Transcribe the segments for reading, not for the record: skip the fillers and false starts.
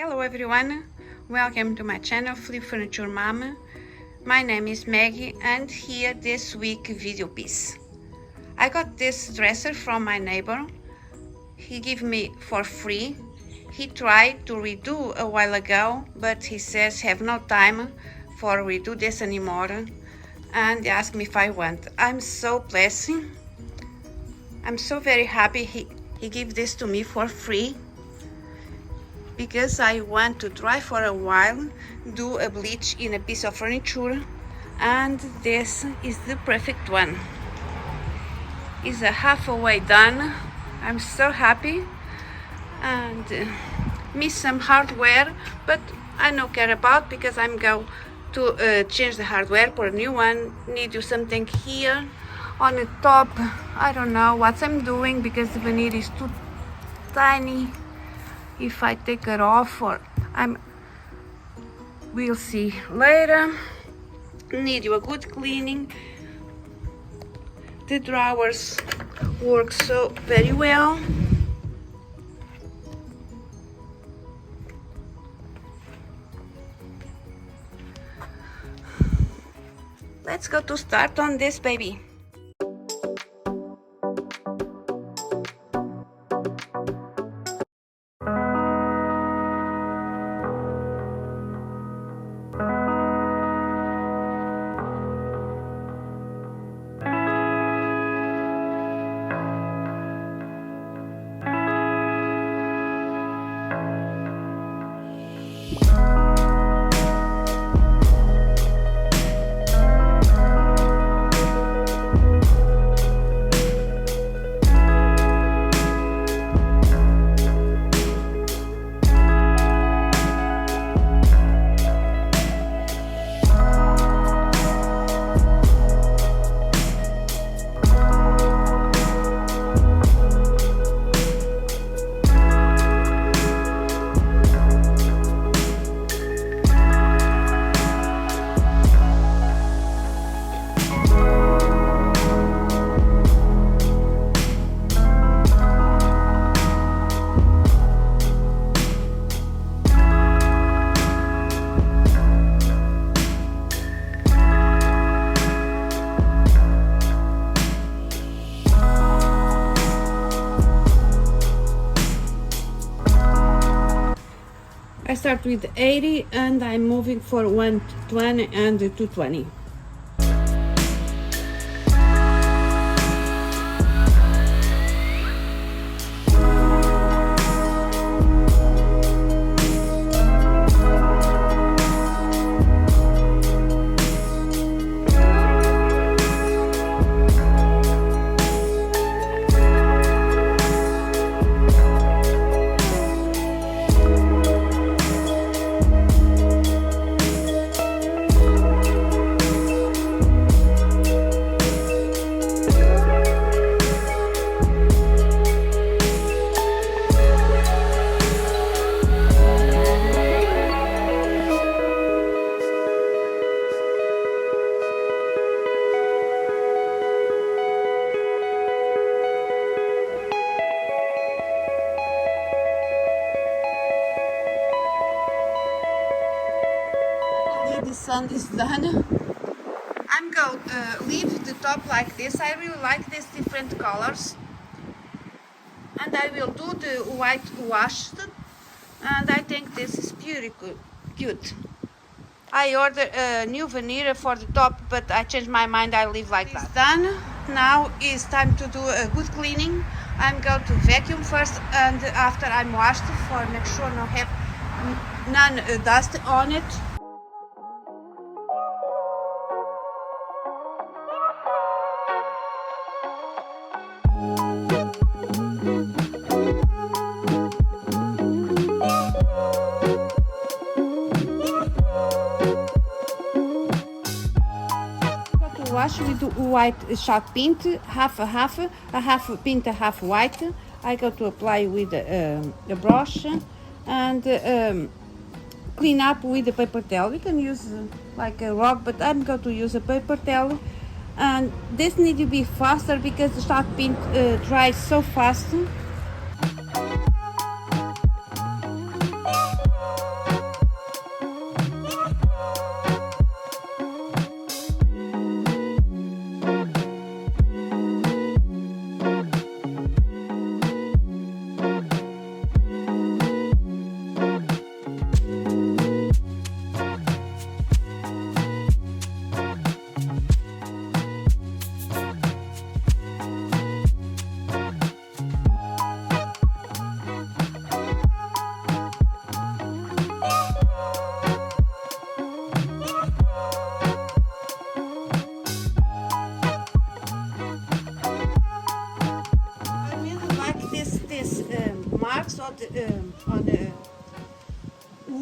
Hello everyone, welcome to my channel Flip Furniture Mama. My name is Maggie and here this week video piece. I got this dresser from my neighbor. He gave me for free. He tried to redo a while ago, but he says have no time for redo this anymore and he asked me if I want. I'm so blessed. I'm so very happy he gave this to me for free, because I want to try for a while do a bleach in a piece of furniture, and this is the perfect one. It's a halfway done. I'm so happy, and miss some hardware, but I don't care about because I'm going to change the hardware for a new one. Need to do something here on the top. I don't know what I'm doing because the veneer is too tiny. If I take it off, or we'll see later. Need you a good cleaning. The drawers work so very well. Let's go to start on this baby. I start with 80 and I'm moving for 120 and 220. The sun is done. I'm going to leave the top like this. I really like these different colors, and I will do the white washed, and I think this is beautiful, cute. I ordered a new veneer for the top, but I changed my mind. I leave like that. It's done. Now it's time to do a good cleaning. I'm going to vacuum first, and after I'm washed for make sure no have none dust on it. Wash with white chalk paint, half paint, half white. I go to apply with the brush and clean up with the paper towel. You can use like a rug, but I'm going to use a paper towel. And this needs to be faster because the chalk paint dries so fast.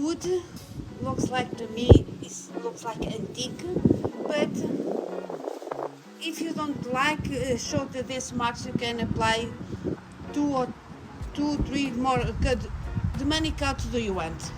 wood looks like, to me, it looks like antique, but if you don't like short this much, you can apply two, three more. The many cuts do you want?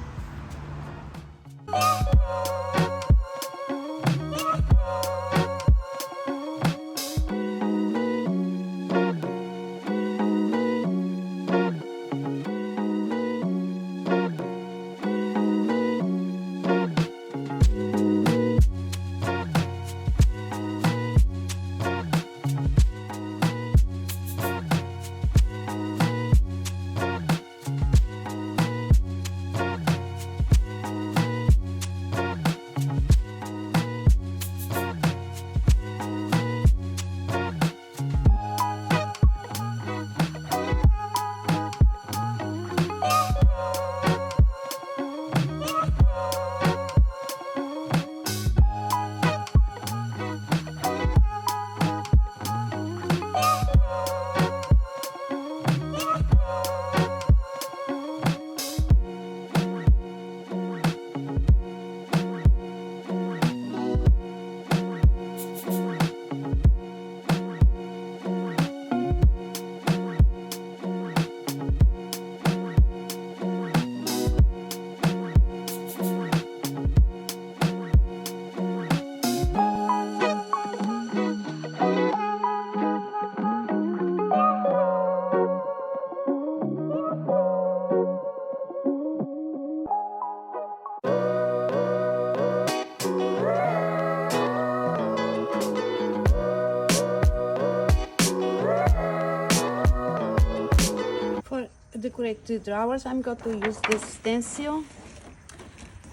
Decorate the drawers, I'm going to use this stencil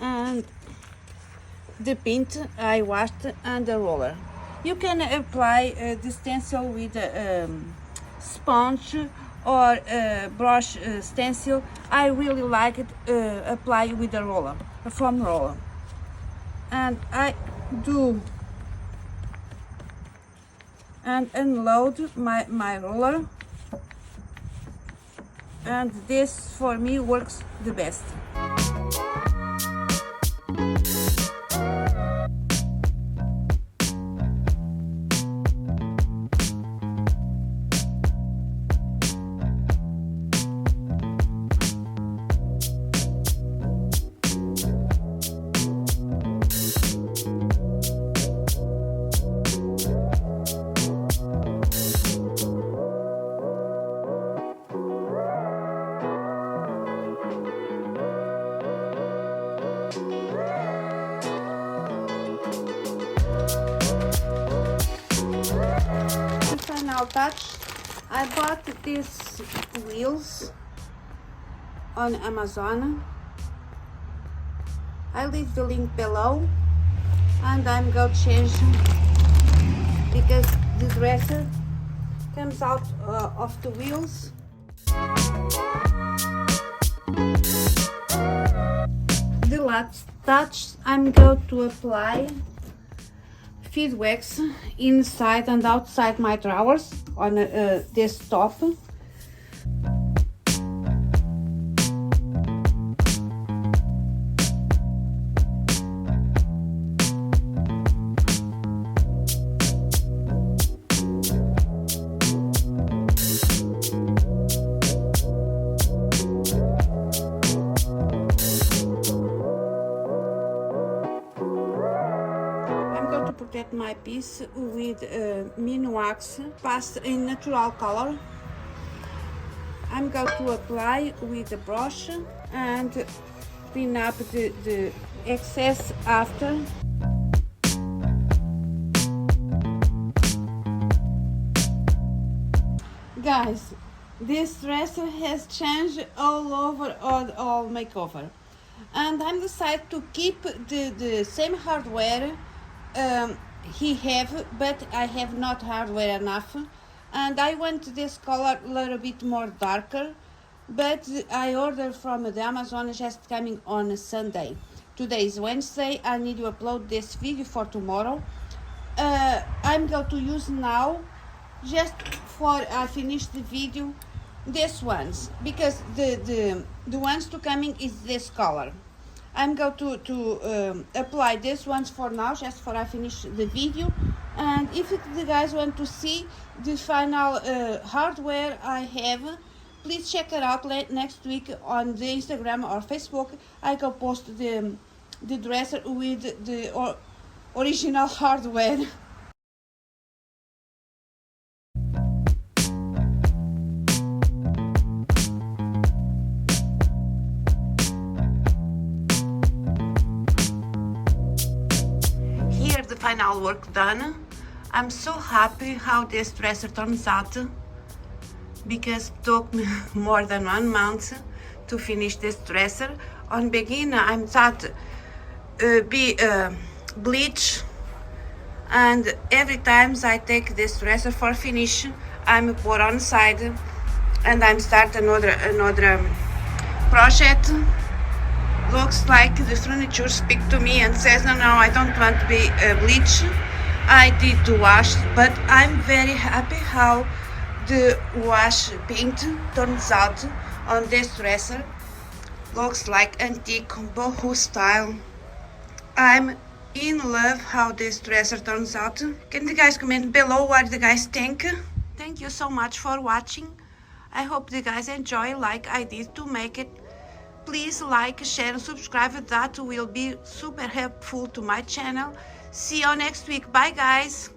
and the paint I washed and the roller. You can apply the stencil with a sponge or brush stencil. I really like it apply with a roller, a foam roller. And I do and unload my roller. And this for me works the best. Final touch, I bought these wheels on Amazon. I leave the link below, and I'm going to change because the dresser comes out of the wheels. The last touch, I'm going to apply feed wax inside and outside my drawers on this top. Protect my piece with Minwax passed in natural color. I'm going to apply with the brush and clean up the excess after. Guys, this dresser has changed all over all makeover, and I'm decided to keep the same hardware he have, but I have not hardware enough, and I want this color a little bit more darker, but I ordered from the Amazon just coming on a Sunday. Today is Wednesday. I need to upload this video for tomorrow. I'm going to use now, just for I finish the video, these ones, because the ones to coming is this color. I'm going to apply this ones for now, just for I finish the video. And if the guys want to see the final hardware I have, please check it out next week on the Instagram or Facebook. I can post the dresser with the original hardware. Here the final work done. I'm so happy how this dresser turns out, because it took me more than 1 month to finish this dresser. On beginning, I'm thought bleach, and every time I take this dresser for finish, I'm put on side and I'm start another project. Looks like the furniture speak to me and says, no, I don't want to be bleach. I did to wash, but I'm very happy how the wash paint turns out on this dresser. Looks like antique boho style. I'm in love how this dresser turns out. Can you guys comment below what the guys think? Thank you so much for watching. I hope you guys enjoy like I did to make it. Please like, share and subscribe. That will be super helpful to my channel. See you next week. Bye guys.